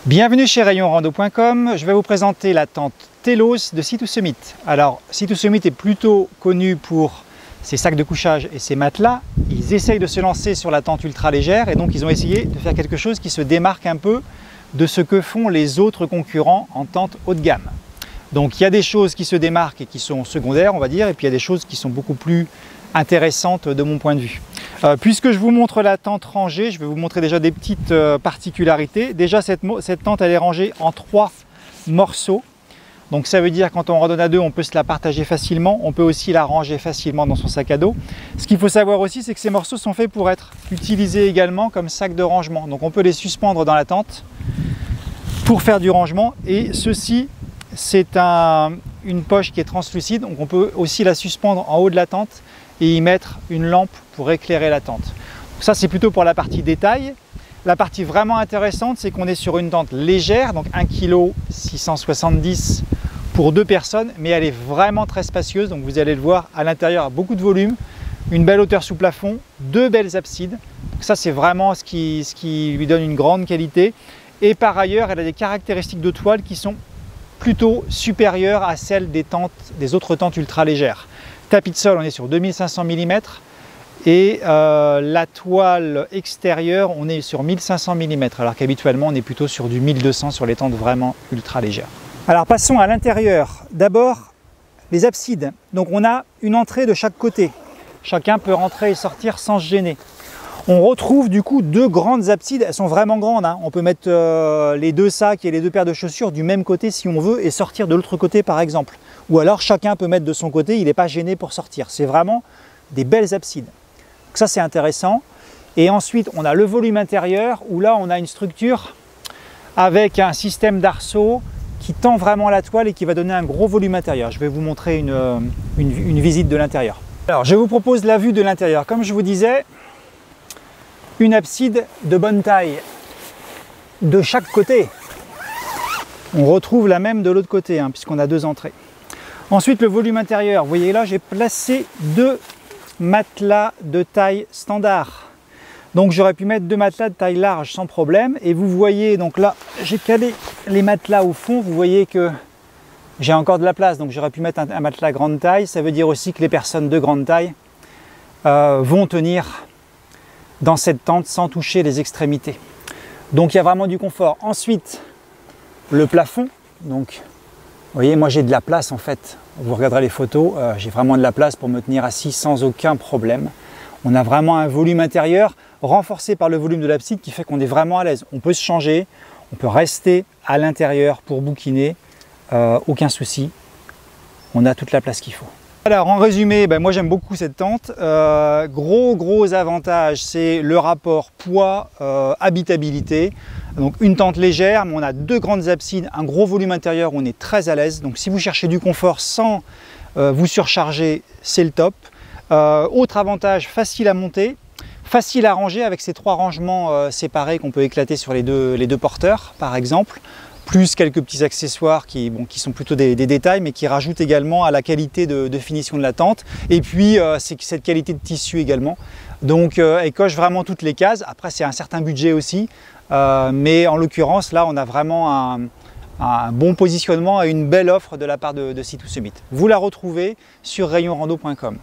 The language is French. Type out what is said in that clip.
Bienvenue chez rayonrando.com, je vais vous présenter la tente Telos de Sea2Summit. Alors Sea2Summit est plutôt connu pour ses sacs de couchage et ses matelas. Ils essayent de se lancer sur la tente ultra légère et donc ils ont essayé de faire quelque chose qui se démarque un peu de ce que font les autres concurrents en tente haut de gamme. Donc il y a des choses qui se démarquent et qui sont secondaires on va dire, et puis il y a des choses qui sont beaucoup plus intéressantes de mon point de vue. Puisque je vous montre la tente rangée, je vais vous montrer déjà des petites particularités. Déjà cette tente elle est rangée en 3 morceaux. Donc ça veut dire quand on randonne à 2, on peut se la partager facilement. On peut aussi la ranger facilement dans son sac à dos. Ce qu'il faut savoir aussi, c'est que ces morceaux sont faits pour être utilisés également comme sac de rangement. Donc on peut les suspendre dans la tente pour faire du rangement. Et ceci, c'est une poche qui est translucide. Donc on peut aussi la suspendre en haut de la tente et y mettre une lampe pour éclairer la tente. Donc ça c'est plutôt pour la partie détail. La partie vraiment intéressante, c'est qu'on est sur une tente légère, donc 1,670 kg pour 2 personnes, mais elle est vraiment très spacieuse, donc vous allez le voir à l'intérieur, beaucoup de volume, une belle hauteur sous plafond, 2 belles absides. Donc ça c'est vraiment ce qui lui donne une grande qualité. Et par ailleurs, elle a des caractéristiques de toile qui sont plutôt supérieures à celles des autres tentes ultra légères. Tapis de sol, on est sur 2500 mm et la toile extérieure, on est sur 1500 mm, alors qu'habituellement on est plutôt sur du 1200 sur les tentes vraiment ultra légères. Alors passons à l'intérieur. D'abord, les absides. Donc on a une entrée de chaque côté. Chacun peut rentrer et sortir sans se gêner. On retrouve du coup 2 grandes absides, elles sont vraiment grandes, hein. On peut mettre les 2 sacs et les 2 paires de chaussures du même côté si on veut et sortir de l'autre côté par exemple. Ou alors chacun peut mettre de son côté, il n'est pas gêné pour sortir. C'est vraiment des belles absides. Donc ça c'est intéressant. Et ensuite on a le volume intérieur où là on a une structure avec un système d'arceaux qui tend vraiment la toile et qui va donner un gros volume intérieur. Je vais vous montrer une visite de l'intérieur. Alors je vous propose la vue de l'intérieur. Comme je vous disais, une abside de bonne taille de chaque côté. On retrouve la même de l'autre côté, hein, puisqu'on a 2 entrées. Ensuite, le volume intérieur. Vous voyez là, j'ai placé 2 matelas de taille standard. Donc j'aurais pu mettre 2 matelas de taille large sans problème. Et vous voyez, donc là, j'ai calé les matelas au fond. Vous voyez que j'ai encore de la place, donc j'aurais pu mettre un matelas grande taille. Ça veut dire aussi que les personnes de grande taille vont tenir dans cette tente sans toucher les extrémités. Donc il y a vraiment du confort. Ensuite, le plafond. Donc, vous voyez, moi j'ai de la place en fait. Vous regarderez les photos, j'ai vraiment de la place pour me tenir assis sans aucun problème. On a vraiment un volume intérieur renforcé par le volume de l'abside qui fait qu'on est vraiment à l'aise. On peut se changer, on peut rester à l'intérieur pour bouquiner, aucun souci. On a toute la place qu'il faut. Alors en résumé, moi j'aime beaucoup cette tente. Gros avantage, c'est le rapport poids habitabilité. Donc une tente légère, mais on a 2 grandes absides, un gros volume intérieur où on est très à l'aise. Donc si vous cherchez du confort sans vous surcharger, c'est le top. Autre avantage, facile à monter, facile à ranger avec ces 3 rangements séparés qu'on peut éclater sur les deux porteurs par exemple. Plus quelques petits accessoires qui sont plutôt des détails, mais qui rajoutent également à la qualité de finition de la tente. Et puis, c'est cette qualité de tissu également. Donc, elle coche vraiment toutes les cases. Après, c'est un certain budget aussi. Mais en l'occurrence, là, on a vraiment un bon positionnement et une belle offre de la part de Sea2Summit. Vous la retrouvez sur rayonrando.com.